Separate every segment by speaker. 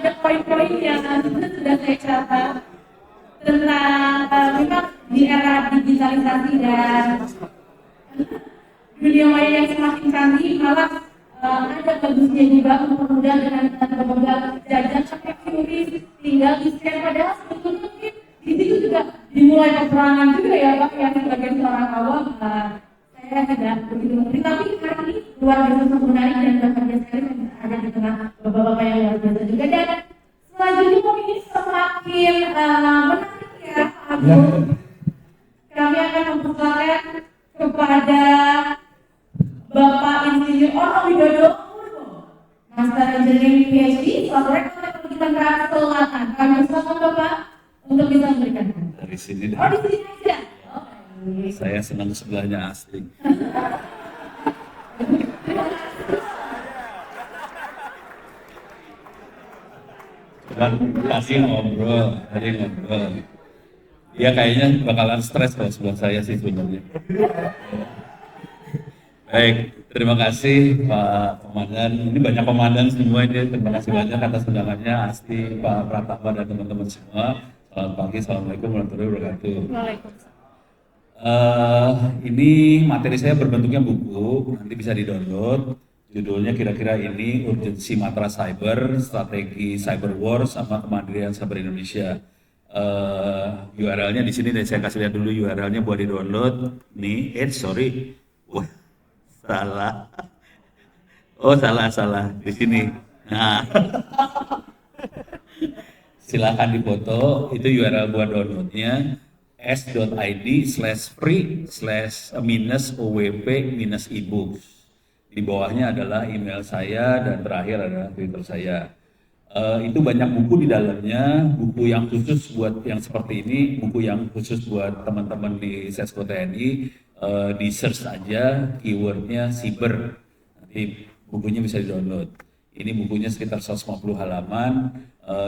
Speaker 1: ada poin-poinnya itu sudah saya catat tentang memang di era digitalisasi dan dunia maya yang semakin canggih, malah ada bagusnya juga mempermudah dengan berbagai jajan sampai QRIS tinggal di scan, padahal sebetulnya mungkin di situ juga dimulai peperangan juga ya Pak, yang sebagai seorang awam saya tidak begitu mengerti, tapi hari ini luar biasa menarik dan bahagia sekali ada di tengah bapak-bapak yang luar biasa juga. Dan selanjutnya mungkin ini semakin menarik ya Pak Agung. Kami akan mempersilakan kepada Bapak Insinyur Ono Widodo Purwo, Master Engineering PhD, Rektor Teknologi Tangerang Selatan. Kami persilakan Bapak untuk bisa memberikan.
Speaker 2: Dari sini.
Speaker 1: Oh, di sini aja.
Speaker 2: Saya senang sebelahnya asli. Kan kasih ngobrol. Dia kayaknya bakalan stres kalau sebelah saya sih sebenarnya. Baik, terima kasih Pak Komandan. Ini banyak komandan semua ini. Terima kasih banyak atas undangannya, Asti, Pak Pratama dan teman-teman semua. Selamat pagi, assalamualaikum warahmatullahi wabarakatuh.
Speaker 1: Waalaikumsalam.
Speaker 2: Ini materi saya berbentuknya buku, nanti bisa di-download. Judulnya kira-kira ini Urgensi Matra Cyber, Strategi Cyber War sama Kemandirian Cyber Indonesia. URL-nya di sini, dan saya kasih lihat dulu URL-nya buat di-download. Nih, sorry. Wah, salah. Oh, salah di sini. Nah. Silakan difoto, itu URL buat downloadnya s.id/free/-owp-ebooks. Di bawahnya adalah email saya dan terakhir adalah Twitter saya. Itu banyak buku di dalamnya, buku yang khusus buat yang seperti ini, buku yang khusus buat teman-teman di Sesko TNI. Di search aja keywordnya cyber, nanti bukunya bisa di-download. Ini bukunya sekitar 150 halaman.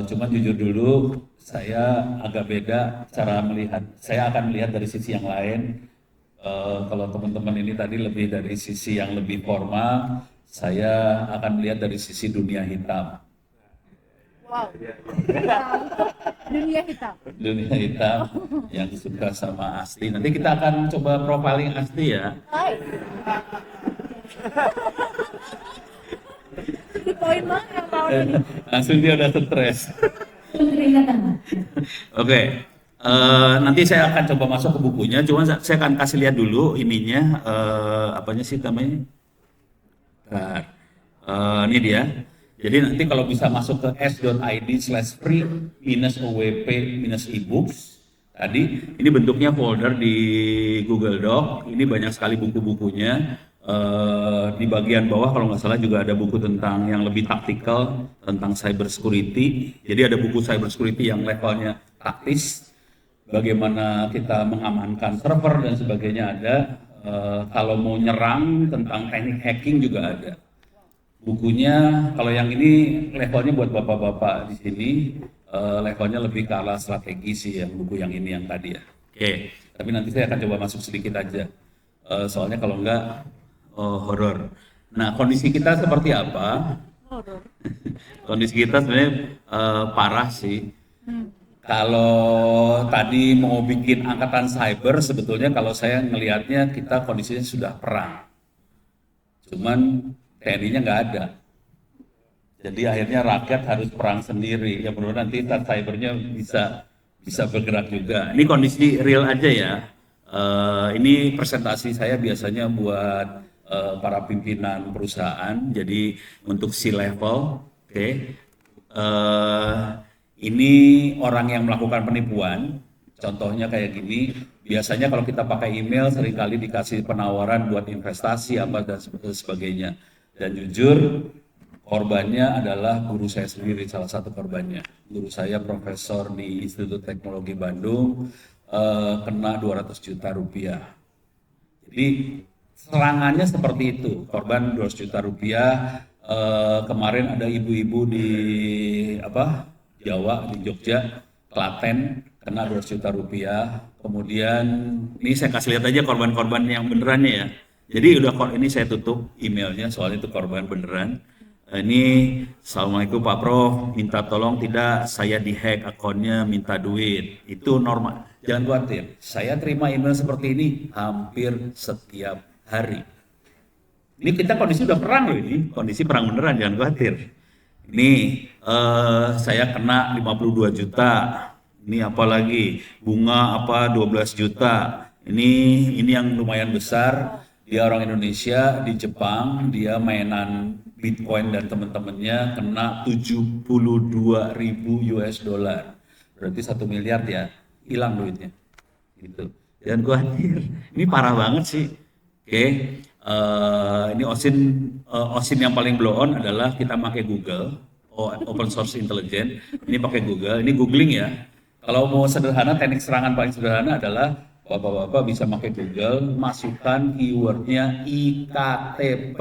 Speaker 2: Cuma jujur dulu, saya agak beda cara melihat. Saya akan melihat dari sisi yang lain. Kalau teman-teman ini tadi lebih dari sisi yang lebih formal, saya akan melihat dari sisi dunia hitam.
Speaker 1: Wow. Dunia hitam.
Speaker 2: Dunia hitam yang suka sama Asti. Nanti kita akan coba profiling Asti ya.
Speaker 1: Hai. Itu poin banget yang tahun ini.
Speaker 2: Langsung dia udah stres. Oke, nanti saya akan coba masuk ke bukunya. Cuma saya akan kasih lihat dulu ininya, apanya sih namanya? Ini dia. Jadi nanti kalau bisa masuk ke s.id/free-owp-ebooks tadi, ini bentuknya folder di Google Doc. Ini banyak sekali buku-bukunya. Di bagian bawah kalau nggak salah juga ada buku tentang yang lebih taktikal tentang cyber security. Jadi ada buku cyber security yang levelnya taktis, bagaimana kita mengamankan server dan sebagainya ada. Kalau mau nyerang tentang teknik hacking juga ada. Bukunya kalau yang ini levelnya buat bapak-bapak di sini, levelnya lebih ke arah strategi sih yang buku yang ini yang tadi ya. Oke, tapi nanti saya akan coba masuk sedikit aja. Soalnya kalau enggak horor. Nah, kondisi kita seperti apa? Kondisi kita sebenarnya parah sih. Kalau tadi mau bikin angkatan cyber, sebetulnya kalau saya ngelihatnya kita kondisinya sudah perang. Cuman TNI-nya nggak ada. Jadi akhirnya rakyat harus perang sendiri. Ya mudah-mudahan nanti cybernya bisa bergerak juga. Ini kondisi real aja ya. Ini presentasi saya biasanya buat para pimpinan perusahaan. Jadi untuk C-level, oke. Ini orang yang melakukan penipuan. Contohnya kayak gini. Biasanya kalau kita pakai email seringkali dikasih penawaran buat investasi apa dan sebagainya. Dan jujur korbannya adalah guru saya sendiri, salah satu korbannya. Guru saya profesor di Institut Teknologi Bandung, kena 200 juta rupiah. Jadi serangannya seperti itu, korban 200 juta rupiah. Kemarin ada ibu-ibu di Jawa, di Jogja, Klaten, kena 200 juta rupiah. Kemudian ini saya kasih lihat aja korban-korban yang benerannya ya. Jadi ini saya tutup emailnya soalnya itu korban beneran. Ini, Assalamualaikum Pak Prof, minta tolong tidak saya dihack akunnya, minta duit. Itu normal. Jangan khawatir, saya terima email seperti ini hampir setiap hari. Ini kita kondisi udah perang loh ini, kondisi perang beneran, jangan khawatir. Ini saya kena 52 juta. Ini apa lagi? Bunga apa 12 juta. Ini yang lumayan besar. Dia orang Indonesia di Jepang, dia mainan Bitcoin dan teman-temannya kena 72.000 US dollar. Berarti 1 miliar ya, hilang duitnya. Gitu. Jangan khawatir. Ini parah banget sih. Oke. Ini OSIN yang paling blow on adalah kita pakai Google, open source intelligence. Ini pakai Google, ini googling ya. Kalau mau sederhana, teknik serangan paling sederhana adalah Bapak-bapak bisa pakai Google, masukkan keywordnya IKTP,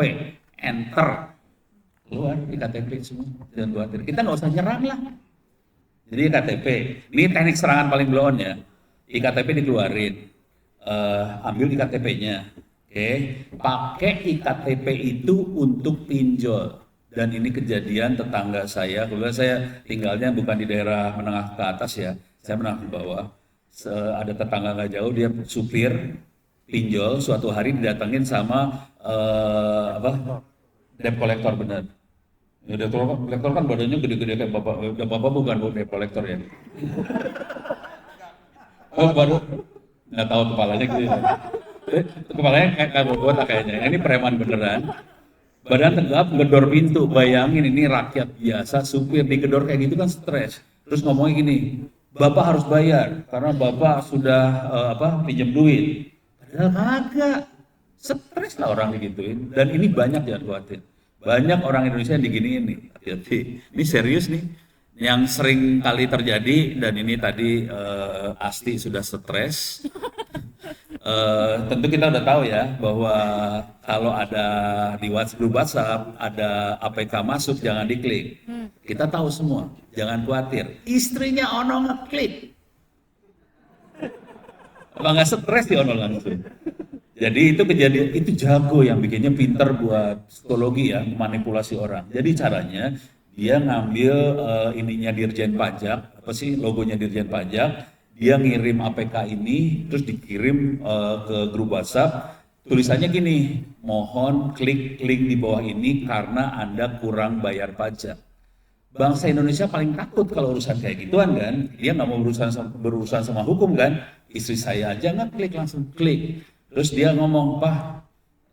Speaker 2: enter, keluar IKTP semua. Jangan khawatir, kita nggak usah nyerang lah. Jadi IKTP, ini teknik serangan paling blow on ya. IKTP dikeluarin, ambil IKTP-nya. Oke, pakai IKTP itu untuk pinjol. Dan ini kejadian tetangga saya, kebetulan saya tinggalnya bukan di daerah menengah ke atas ya, saya menengah ke bawah. Ada tetangga nggak jauh, dia supir pinjol, suatu hari didatengin sama debt collector benar. Ya, debt collector kan badannya gede-gede kayak bapak bukan debt collector ya. Oh baru nggak tahu kepalanya gitu. Kepalanya kayak botak kayaknya. Ini preman beneran. Badan tegap, gedor pintu. Bayangin ini rakyat biasa, supir digedor kayak gitu kan stres. Terus ngomongnya gini, Bapak harus bayar karena Bapak sudah pinjam duit. Padahal kagak. Stres lah orang digituin. Dan ini banyak, jangan khawatir. Banyak orang Indonesia yang diginiin nih. Hati-hati. Ini serius nih. Yang sering kali terjadi, dan ini tadi Asti sudah stres. Tentu kita udah tahu ya bahwa kalau ada di grup WhatsApp ada APK masuk jangan diklik. Kita tahu semua, jangan khawatir. Istrinya ono ngeklik. Apa nggak stres di ono langsung. Jadi itu kejadian, itu jago yang bikinnya pinter buat psikologi ya, manipulasi orang. Jadi caranya dia ngambil ininya Dirjen Pajak, apa sih logonya Dirjen Pajak. Dia ngirim APK ini, terus dikirim ke grup WhatsApp, tulisannya gini, mohon klik link di bawah ini karena Anda kurang bayar pajak. Bangsa Indonesia paling takut kalau urusan kayak gituan kan, dia nggak mau berurusan sama hukum kan, istri saya aja nggak klik, langsung klik. Terus dia ngomong, Pak,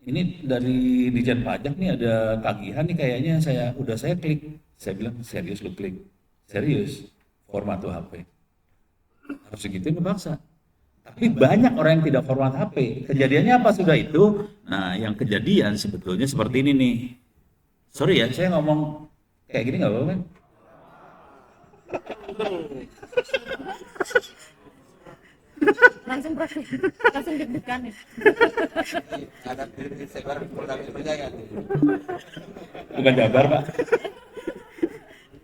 Speaker 2: ini dari Ditjen Pajak nih ada tagihan nih kayaknya saya klik. Saya bilang, serius lu klik? Serius, format tuh HP. Harus segitu bangsa. Tapi banyak orang yang tidak format HP. Kejadiannya apa sudah itu? Nah, yang kejadian sebetulnya seperti ini nih. Sorry ya, saya ngomong kayak gini nggak apa-apa kan?
Speaker 3: Langsung deg-degan ya.
Speaker 2: Bukan Jabar, Pak.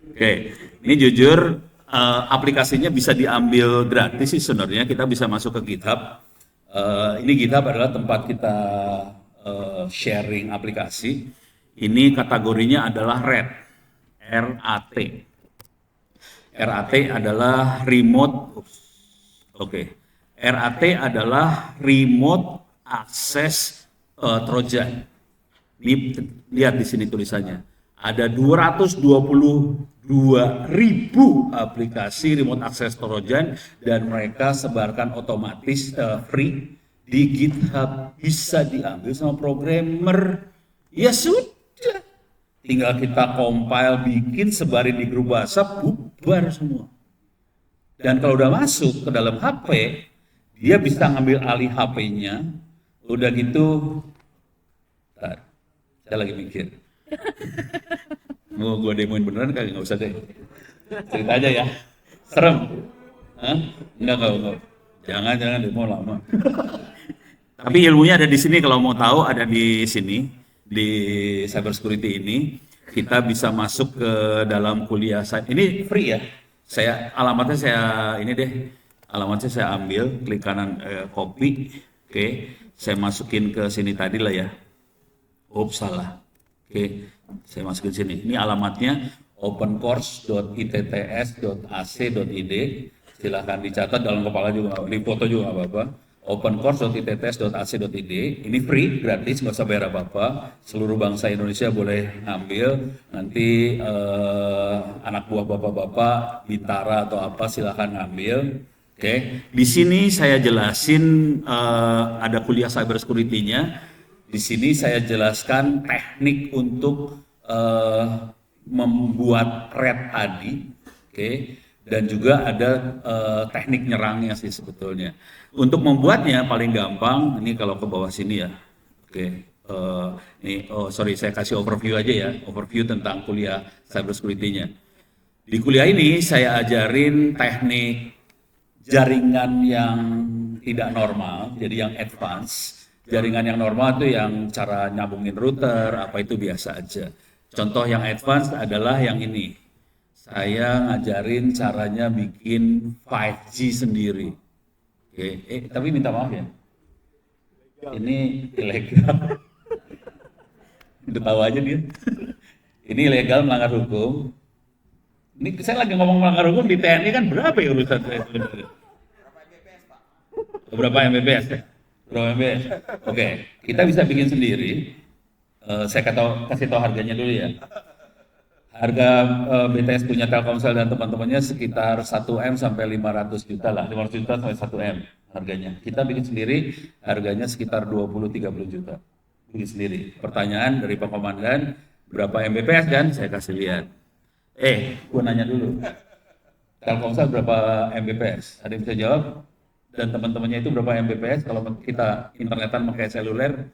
Speaker 2: Oke, ini jujur. Aplikasinya bisa diambil gratis sih sebenarnya, kita bisa masuk ke GitHub. Ini GitHub adalah tempat kita sharing aplikasi. Ini kategorinya adalah RAT, RAT. RAT adalah remote, RAT adalah remote access Trojan. Ini lihat di sini tulisannya. Ada 222.000 aplikasi remote access Trojan dan mereka sebarkan otomatis free di GitHub, bisa diambil sama programmer. Ya sudah, tinggal kita compile, bikin, sebarin di grup WhatsApp, bubar semua. Dan kalau udah masuk ke dalam HP, dia bisa ngambil alih HP-nya. Udah gitu, saya lagi mikir. Mau gue demoin beneran kagak, nggak usah deh. Cerita aja ya. Serem. Hah? Enggak. Jangan demo lama. Tapi ilmunya ada di sini, kalau mau tahu ada di sini, di cybersecurity ini. Kita bisa masuk ke dalam kuliah saya. Ini free ya. Alamatnya saya ambil, klik kanan copy. Oke. Saya masukin ke sini tadi lah ya. Salah. Oke. Saya masukin sini. Ini alamatnya opencourse.itts.ac.id. Silahkan dicatat dalam kepala juga, di foto juga nggak apa-apa. opencourse.itts.ac.id. Ini free, gratis, nggak usah bayar apa-apa. Seluruh bangsa Indonesia boleh ngambil. Nanti anak buah bapak-bapak, bintara atau apa silahkan ngambil. Oke, di sini saya jelasin ada kuliah cyber security-nya. Di sini saya jelaskan teknik untuk membuat red tadi, oke, dan juga ada teknik nyerangnya sih sebetulnya. Untuk membuatnya paling gampang, ini kalau ke bawah sini ya, oke. Ini, sorry, saya kasih overview aja ya, overview tentang kuliah cyber security-nya. Di kuliah ini saya ajarin teknik jaringan yang tidak normal, jadi yang advance. Jaringan yang normal itu yang cara nyambungin router, apa itu biasa aja. Contoh yang advance adalah yang ini. Saya ngajarin caranya bikin 5G sendiri. Oke, tapi minta maaf ya. Ini ilegal. Udah tahu aja dia. Ini ilegal, melanggar hukum. Ini saya lagi ngomong melanggar hukum di TNI kan berapa ya urusan saya sebenarnya? Berapa Mbps ya? Berapa Mbps? Oke, kita bisa bikin sendiri. Saya kasih tahu harganya dulu ya. Harga BTS punya Telkomsel dan teman-temannya sekitar 1M sampai 500 juta lah, 500 juta sampai 1M harganya. Kita bikin sendiri, harganya sekitar 20-30 juta. Bikin sendiri. Pertanyaan dari Pak Komandan, berapa Mbps kan? Saya kasih lihat. Gue nanya dulu. Telkomsel berapa Mbps? Ada yang bisa jawab? Dan teman-temannya itu berapa Mbps? Kalau kita internetan pakai seluler?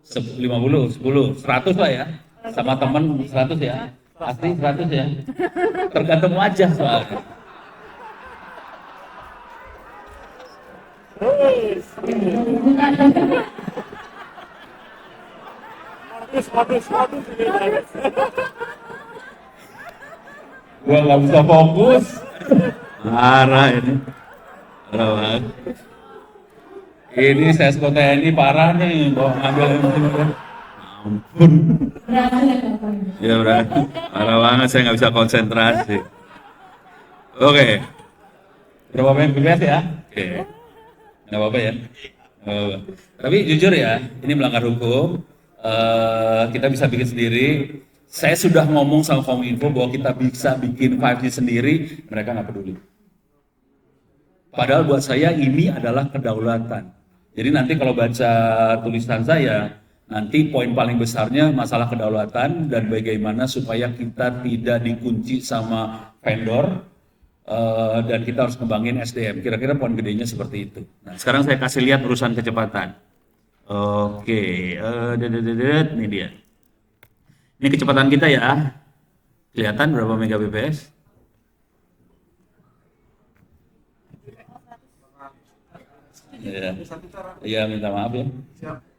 Speaker 2: 50, 10, 100 lah ya. Sama teman 100 ya. Asli 100 ya. Tergantung wajah soalnya. Gua nggak bisa fokus. Parah ini. Parah banget. Ini saya TNI parah nih, bawa ngambil ini. Ampun. Ya berarti parah banget, saya nggak bisa konsentrasi. Oke. Berapa Mbps ya? Oke. Nggak apa-apa ya. Tapi jujur ya, ini melanggar hukum. Kita bisa bikin sendiri. Saya sudah ngomong sama Kominfo bahwa kita bisa bikin 5G sendiri, mereka nggak peduli. Padahal buat saya ini adalah kedaulatan. Jadi nanti kalau baca tulisan saya, nanti poin paling besarnya masalah kedaulatan dan bagaimana supaya kita tidak dikunci sama vendor dan kita harus kembangin SDM. Kira-kira poin gedenya seperti itu. Nah, sekarang saya kasih lihat urusan kecepatan. Oke, ini dia. Ini kecepatan kita ya. Kelihatan berapa Mbps? Iya, minta maaf ya.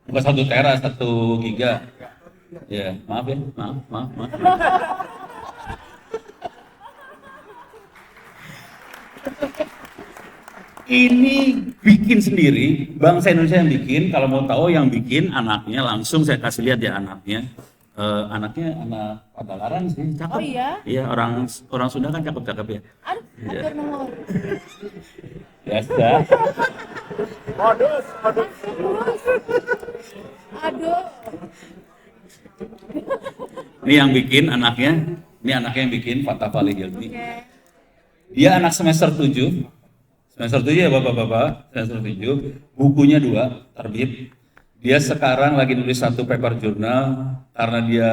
Speaker 2: Bukan 1 tera, 1 giga. Ya, maaf ya, maaf. Ini bikin sendiri, bangsa Indonesia yang bikin. Kalau mau tahu yang bikin anaknya, langsung saya kasih lihat ya anaknya. Anaknya anak Padalarang sih, cakep.
Speaker 3: Oh iya?
Speaker 2: Iya, orang Sunda kan cakep-cakep ya.
Speaker 3: Aduh, nomor.
Speaker 2: Biasa.
Speaker 3: Aduh.
Speaker 2: Ini yang bikin anaknya, yang bikin Fatah Fali Hilmi. Dia anak semester 7. Semester 7 ya Bapak-bapak, semester 7. Bukunya 2, terbit. Dia sekarang lagi nulis 1 paper jurnal karena dia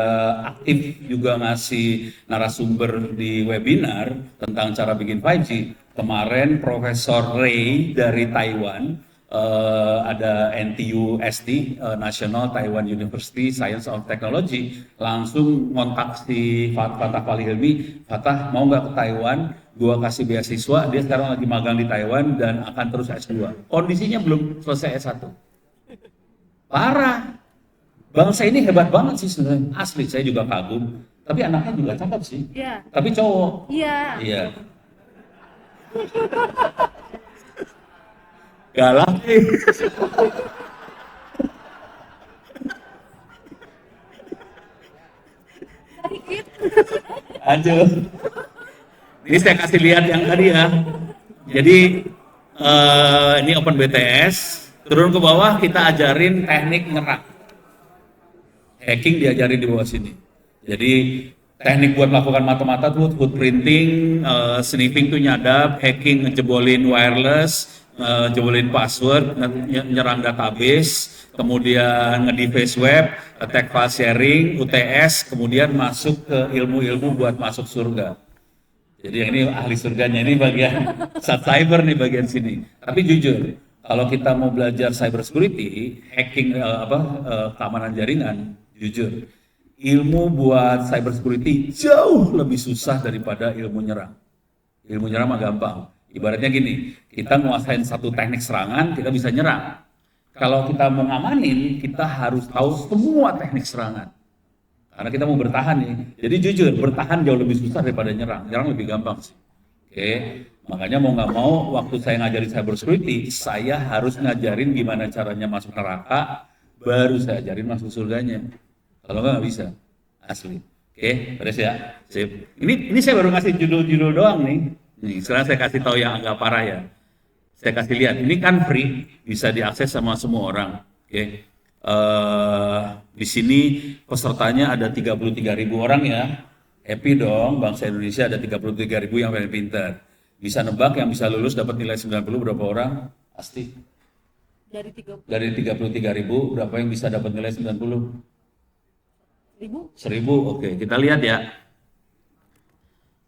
Speaker 2: aktif juga ngasih narasumber di webinar tentang cara bikin 5G. Kemarin Profesor Ray dari Taiwan, ada NTU ST, National Taiwan University Science of Technology, langsung ngontak si Fatah Fali Hilmi, Fatah mau nggak ke Taiwan, gua kasih beasiswa. Dia sekarang lagi magang di Taiwan dan akan terus S2. Kondisinya belum selesai S1. Parah. Bangsa ini hebat banget sih sebenarnya. Asli, saya juga kagum. Tapi anaknya juga cakep sih.
Speaker 3: Iya.
Speaker 2: Tapi cowok.
Speaker 3: Iya.
Speaker 2: Iya. Galak. Lanjut. Ini saya kasih lihat yang tadi ya. Jadi ini Open BTS. Turun ke bawah kita ajarin teknik nyerang. Hacking diajarin di bawah sini. Jadi teknik buat melakukan mata-mata tuh footprinting, sniffing tuh nyadap, hacking ngejebolin wireless, jebolin password, nyerang database, kemudian nge-device web, attack file sharing, UTS, kemudian masuk ke ilmu-ilmu buat masuk surga. Jadi yang ini ahli surganya, ini bagian cyber nih bagian sini. Tapi jujur, kalau kita mau belajar cyber security, hacking keamanan jaringan, jujur, ilmu buat cyber security jauh lebih susah daripada ilmu nyerang. Ilmu nyerang mah gampang. Ibaratnya gini, kita menguasain satu teknik serangan, kita bisa nyerang. Kalau kita mau ngamanin, kita harus tahu semua teknik serangan. Karena kita mau bertahan nih. Jadi jujur, bertahan jauh lebih susah daripada nyerang. Nyerang lebih gampang sih. Oke, makanya mau nggak mau, waktu saya ngajarin cyber security, saya harus ngajarin gimana caranya masuk neraka, baru saya ajarin masuk surganya. Kalau nggak bisa, asli. Oke, beres ya. Sip. Ini saya baru ngasih judul-judul doang nih. Nih, sekarang saya kasih tahu yang agak parah ya. Saya kasih lihat, ini kan free, bisa diakses sama semua orang. Oke. Di sini pesertanya ada 33.000 orang ya. Happy dong, bangsa Indonesia ada 33.000 yang paling pintar. Bisa nebak yang bisa lulus dapat nilai 90 berapa orang? Pasti. Dari 33.000 berapa yang bisa dapat nilai 90? 1.000. Oke, kita lihat ya.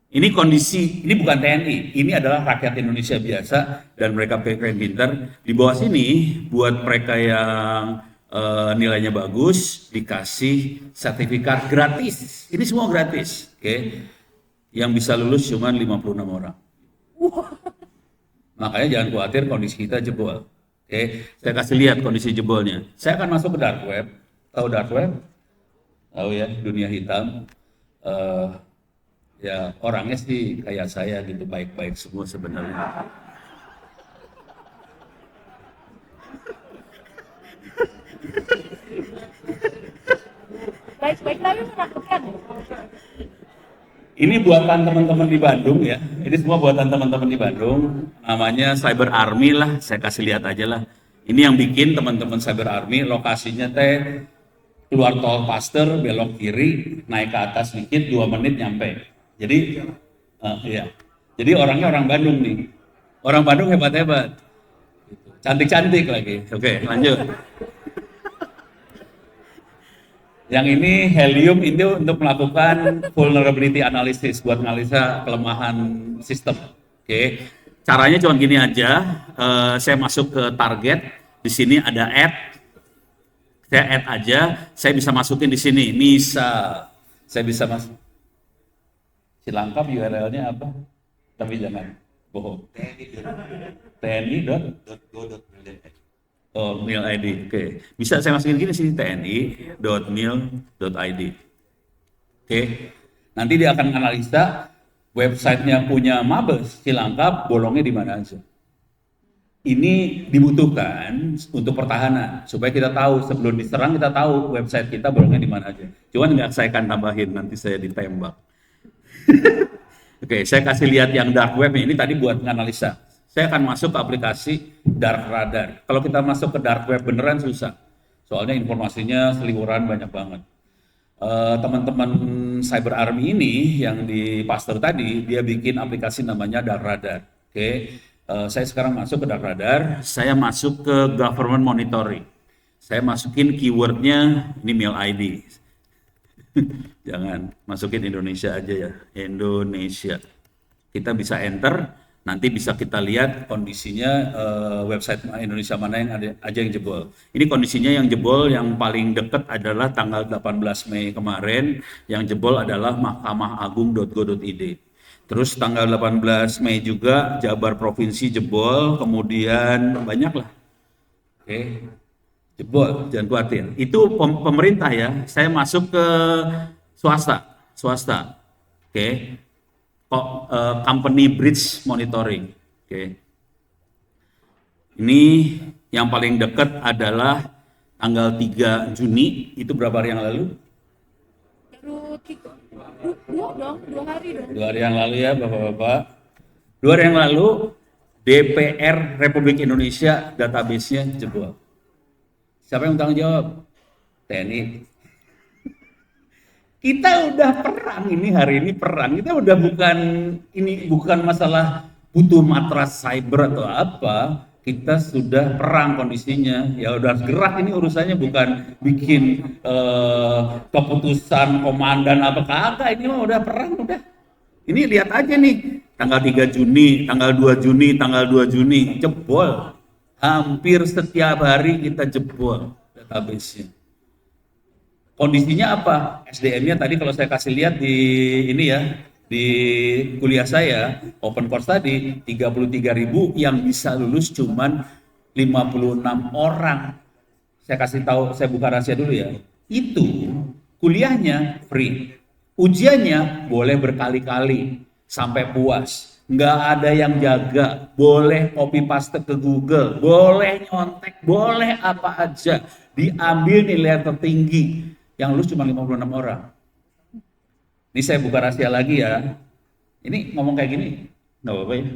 Speaker 2: Ini kondisi, ini bukan TNI, ini adalah rakyat Indonesia biasa dan mereka pengen pintar. Di bawah sini buat mereka yang nilainya bagus dikasih sertifikat gratis. Ini semua gratis, oke? Yang bisa lulus cuma 56 orang. Makanya jangan khawatir kondisi kita jebol. Oke, saya kasih lihat kondisi jebolnya. Saya akan masuk ke dark web. Tahu dark web? Tahu ya, dunia hitam. Ya orangnya sih kayak saya gitu, baik-baik semua sebenarnya.
Speaker 3: Baik-baik tapi menakutkan.
Speaker 2: Ini buatan teman-teman di Bandung ya. Ini semua buatan teman-teman di Bandung. Namanya Cyber Army lah. Saya kasih lihat aja lah. Ini yang bikin teman-teman Cyber Army. Lokasinya teh keluar tol Pasteur, belok kiri, naik ke atas dikit, 2 menit nyampe. Jadi, iya. Jadi orangnya orang Bandung nih. Orang Bandung hebat-hebat. Cantik-cantik lagi. Oke, lanjut. Yang ini helium itu untuk melakukan vulnerability analysis buat analisa kelemahan sistem. Oke, caranya cuma gini aja. Saya masuk ke target, di sini ada add. Saya add aja, saya bisa masukin di sini. Misal, saya bisa masuk. Silangkap URL-nya apa? Tapi jangan bohong. tni.go.mil.id. Oh, mil ID. Oke. Bisa saya masukin gini sih, tni.mil.id. Oke. Nanti dia akan analisa websitenya punya Mabes Cilangkap, bolongnya di mana aja. Ini dibutuhkan untuk pertahanan supaya kita tahu sebelum diserang kita tahu website kita bolongnya di mana aja. Cuman nggak saya akan tambahin, nanti saya ditembak. Oke, saya kasih lihat yang dark web ini tadi buat menganalisa. Saya akan masuk ke aplikasi Dark Radar. Kalau kita masuk ke dark web beneran susah. Soalnya informasinya seliweran banyak banget. Teman-teman Cyber Army ini yang di Pasteur tadi, dia bikin aplikasi namanya Dark Radar. Oke, saya sekarang masuk ke Dark Radar. Saya masuk ke Government Monitoring. Saya masukin keywordnya, ini mail ID. Jangan masukin Indonesia aja ya, Indonesia. Kita bisa enter. Nanti bisa kita lihat kondisinya website Indonesia mana yang ada aja yang jebol. Ini kondisinya yang jebol yang paling dekat adalah tanggal 18 Mei kemarin, yang jebol adalah mahkamah-agung.go.id. Terus tanggal 18 Mei juga Jabar Provinsi jebol, kemudian banyak lah. Oke. Jebol, jangan khawatir. Itu pemerintah ya. Saya masuk ke swasta. Oke. Company Bridge Monitoring. Oke. Ini yang paling dekat adalah tanggal 3 Juni, itu berapa hari yang lalu?
Speaker 3: Baru dua hari dong.
Speaker 2: 2 hari yang lalu ya Bapak-Bapak. 2 hari yang lalu DPR Republik Indonesia database-nya jebol. Siapa yang tanggung jawab? TNI. Kita udah perang ini hari ini perang. Kita udah bukan masalah butuh matras cyber atau apa. Kita sudah perang kondisinya. Ya udah gerak ini urusannya bukan bikin keputusan komandan apa kagak. Ini mah udah perang udah. Ini lihat aja nih, tanggal 3 Juni, tanggal 2 Juni, tanggal 2 Juni, jebol. Hampir setiap hari kita jebol database-nya. Kondisinya apa? SDM-nya tadi kalau saya kasih lihat di ini ya, di kuliah saya, open course tadi, 33.000 yang bisa lulus cuman 56 orang. Saya kasih tahu, saya buka rahasia dulu ya. Itu kuliahnya free. Ujiannya boleh berkali-kali sampai puas. Nggak ada yang jaga. Boleh copy paste ke Google. Boleh nyontek. Boleh apa aja. Diambil nilai tertinggi. Yang lulus cuma 56 orang. Ini saya buka rahasia lagi ya. Ini ngomong kayak gini. Nggak apa-apa ya.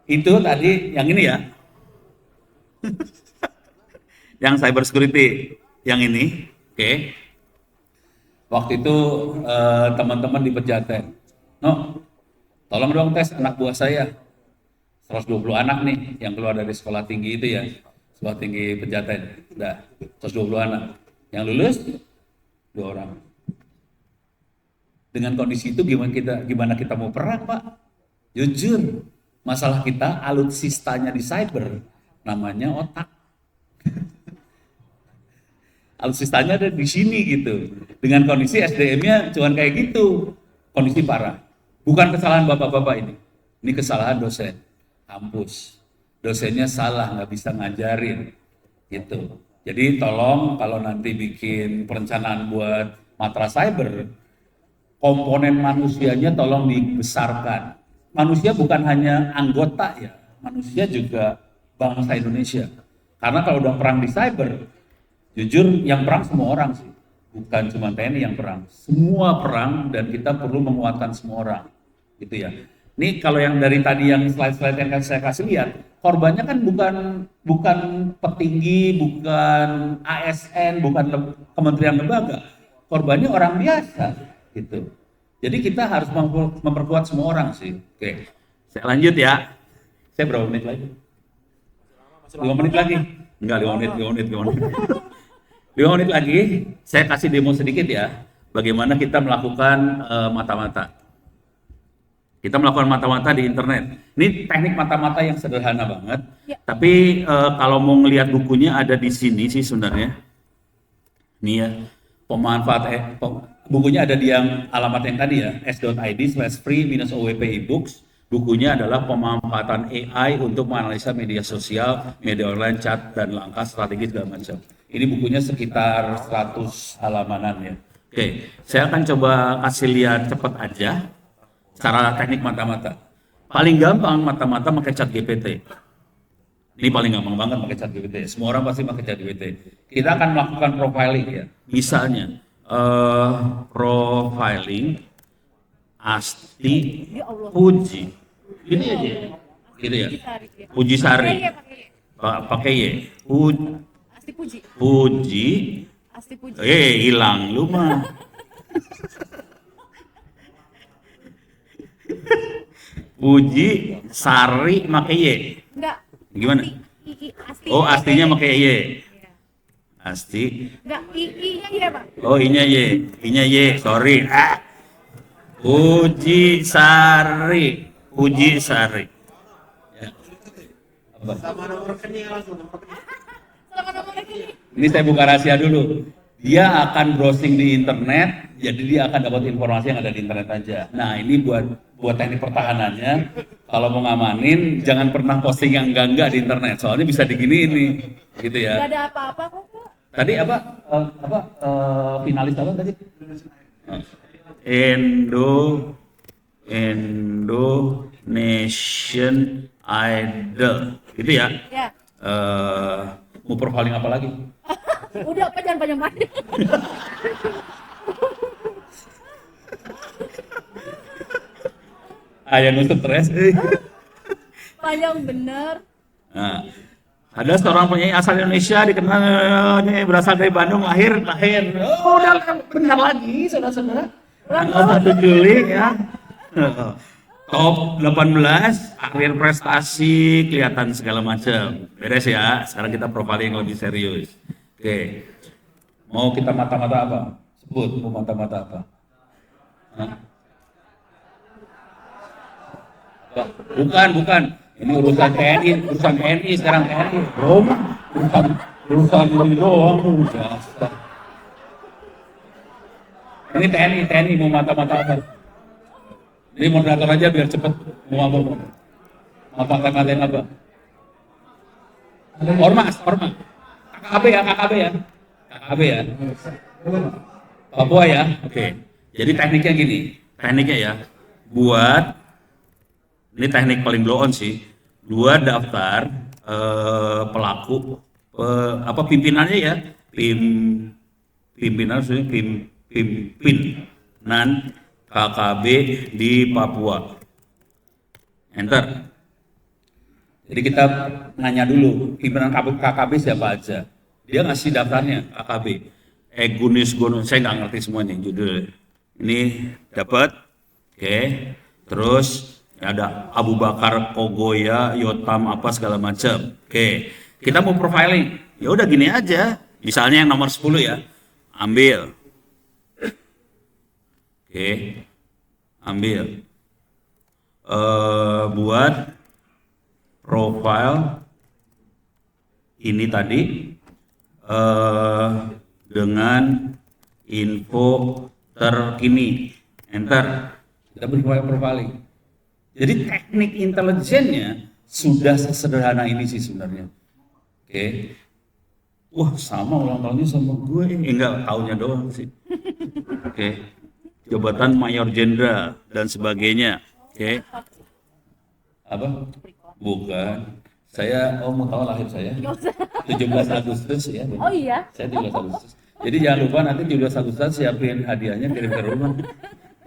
Speaker 2: Itu tadi yang ini ya. Yang cyber security. Yang ini, oke. Waktu itu teman-teman di Pejaten, no, tolong dong tes anak buah saya, 120 anak nih yang keluar dari sekolah tinggi itu ya, sekolah tinggi Pejaten, udah 120 anak, yang lulus 2 orang. Dengan kondisi itu gimana kita mau perang Pak? Jujur, masalah kita alutsistanya di cyber, namanya otak. Alutsistanya ada di sini gitu. Dengan kondisi SDM-nya cuman kayak gitu. Kondisi parah. Bukan kesalahan bapak-bapak ini. Ini kesalahan dosen kampus. Dosennya salah, nggak bisa ngajarin gitu. Jadi tolong kalau nanti bikin perencanaan buat matra cyber, komponen manusianya tolong dibesarkan. Manusia bukan hanya anggota ya, manusia juga bangsa Indonesia. Karena kalau udah perang di cyber, jujur, yang perang semua orang sih, bukan cuma TNI yang perang. Semua perang dan kita perlu menguatkan semua orang, gitu ya. Ini kalau yang dari tadi yang slide-slide yang saya kasih lihat, korbannya kan bukan petinggi, bukan ASN, bukan kementerian lembaga. Korbannya orang biasa, gitu. Jadi kita harus memperkuat semua orang sih. Oke, saya lanjut ya. Saya berapa menit lagi? 5 menit lagi? Enggak, 5 menit. 5 menit lagi, saya kasih demo sedikit ya, bagaimana kita melakukan mata-mata. Kita melakukan mata-mata di internet. Ini teknik mata-mata yang sederhana banget, ya. Tapi kalau mau ngelihat bukunya ada di sini sih sebenarnya. Ini ya, bukunya ada di yang alamat yang tadi ya, s.id/free-owp ebooks. Bukunya adalah pemanfaatan AI untuk menganalisa media sosial, media online, chat, dan langkah strategi segala macam. Ini bukunya sekitar 100 halamanan ya. Oke, saya akan coba kasih lihat cepat aja cara teknik mata-mata. Paling gampang mata-mata pakai chat GPT. Ini paling gampang banget pakai chat GPT. Semua orang pasti pakai chat GPT. Kita akan melakukan profiling ya. Misalnya profiling Asti Puji. Ini aja. Gitu ya. Puji Sari. Pakai Y. Puji.
Speaker 3: Asti Puji.
Speaker 2: Hilang lu mah. Puji Sari pakai Y.
Speaker 3: Enggak.
Speaker 2: Gimana?
Speaker 3: Asti.
Speaker 2: Oh, Astinya pakai Y. Asti.
Speaker 3: Enggak, I-nya Y, Pak.
Speaker 2: Oh, I-nya Y. I-nya Y, sorry. Puji Sari. Puji Sari. Ya.
Speaker 4: Sama nomor rekening langsung.
Speaker 3: Sama nomor rekening.
Speaker 2: Ini saya buka rahasia dulu. Dia akan browsing di internet, jadi dia akan dapat informasi yang ada di internet aja. Nah, ini buat teknik pertahanannya, kalau mau ngamanin, jangan pernah posting yang enggak di internet. Soalnya bisa diginiin nih, gitu ya.
Speaker 3: Enggak ada apa-apa kok, Pak.
Speaker 2: Tadi finalis apa tadi? Indonesian Idol, gitu ya?
Speaker 3: Ya.
Speaker 2: Mau profiling apa lagi?
Speaker 3: Udah apa jangan panjang-panjang.
Speaker 2: Ayah nu stres.
Speaker 3: Panjang bener.
Speaker 2: Nah, ada seorang penyanyi asal Indonesia dikenal ini berasal dari Bandung, lahir. Oh, udah benar lagi, saudara-saudara. Tanggal 1 Juli ya. Top 18, akhir prestasi, kelihatan segala macam. Beres ya. Sekarang kita profiling yang lebih serius. Oke. Mau kita mata-mata apa? Sebut, mau mata-mata apa? Hah? Bukan. Ini urusan TNI sekarang TNI. Urusan ini doang. Udah. Ini TNI mau mata-mata apa? Ini moderator aja biar cepet. Mau apa? Mata-matain apa? Ormas. KKB ya. Papua ya. Oke. Jadi tekniknya gini. Tekniknya ya. Buat ini teknik paling blow on sih. 2 daftar pelaku pimpinannya ya. Pimpinan KKB di Papua. Enter. Jadi kita nanya dulu pimpinan KKB siapa aja. Dia ngasih daftarnya KKB. Gunis Gono, saya nggak ngerti semuanya judul. Ini dapat. Oke. Terus ada Abu Bakar, Kogoya, Yotam apa segala macam. Oke. Kita mau profiling. Ya udah gini aja. Misalnya yang nomor 10 ya. Ambil. Oke. Ambil. Buat profile ini tadi dengan info terkini. Enter. Kita beri profiling. Jadi teknik intelijennya sudah sesederhana ini sih sebenarnya. Oke. Wah, sama ulang tahunnya sama gue. Enggak, tahunnya doang sih. Oke. Jabatan Mayor Jenderal dan sebagainya. Oke. Apa? Bukan. Saya mau tahu lahir saya. 17 Agustus ya.
Speaker 3: Oh iya.
Speaker 2: Saya 17 Agustus. Jadi jangan lupa nanti 17 Agustus siapin hadiahnya kirim ke rumah.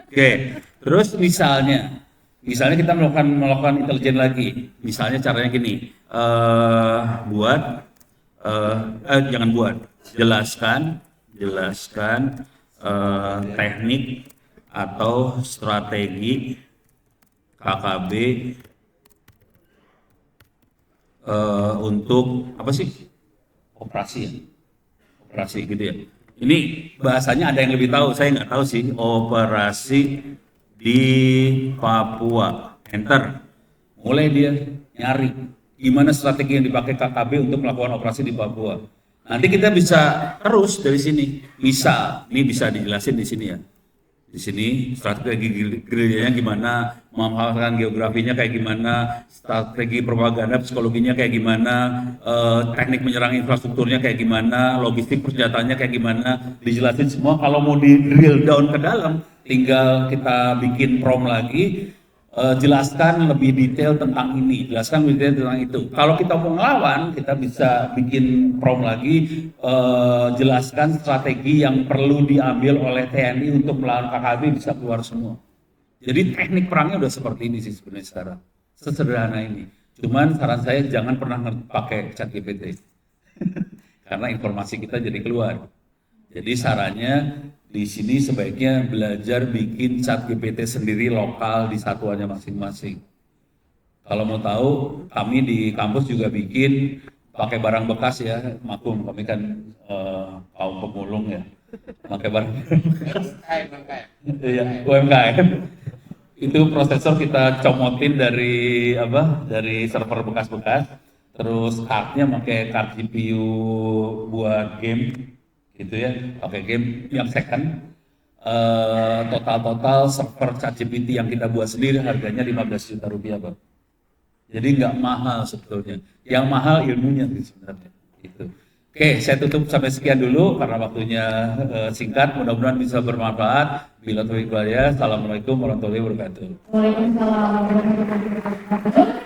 Speaker 2: Oke. Terus misalnya kita melakukan intelijen lagi. Misalnya caranya gini. Jelaskan teknik atau strategi KKB untuk apa sih? Operasi gitu ya. Ini bahasanya ada yang lebih tahu, saya nggak tahu sih. Operasi di Papua. Enter. Mulai dia nyari gimana strategi yang dipakai KKB untuk melakukan operasi di Papua. Nanti kita bisa terus dari sini. Ini bisa dijelasin di sini ya. Di sini strategi gerilyanya gimana, memanfaatkan geografinya kayak gimana, strategi propaganda psikologinya kayak gimana, teknik menyerang infrastrukturnya kayak gimana, logistik persenjataannya kayak gimana, dijelasin semua. Kalau mau di drill down ke dalam, tinggal kita bikin prom lagi, jelaskan lebih detail tentang ini, jelaskan lebih detail tentang itu. Kalau kita mau ngelawan, kita bisa bikin prom lagi, jelaskan strategi yang perlu diambil oleh TNI untuk melawan KKB bisa keluar semua. Jadi teknik perangnya udah seperti ini sih sebenarnya sekarang, sesederhana ini. Cuman saran saya jangan pernah pakai ChatGPT, karena informasi kita jadi keluar. Jadi sarannya di sini sebaiknya belajar bikin ChatGPT sendiri lokal di satuannya masing-masing. Kalau mau tahu, kami di kampus juga bikin pakai barang bekas ya, maklum kami kan kaum pemulung ya, pakai barang bekas. UMKM. Itu prosesor kita comotin dari server bekas-bekas, terus cardnya pakai card GPU buat game. Gitu ya, pakai game yang second. Total server ChatGPT yang kita buat sendiri harganya 15 juta rupiah, Bang. Jadi nggak mahal sebetulnya. Yang mahal ilmunya sebenarnya. Gitu. Oke, saya tutup sampai sekian dulu karena waktunya singkat. Mudah-mudahan bisa bermanfaat. Bila taufiq wal hidayah. Assalamualaikum warahmatullahi wabarakatuh.
Speaker 1: Waalaikumsalam warahmatullahi wabarakatuh.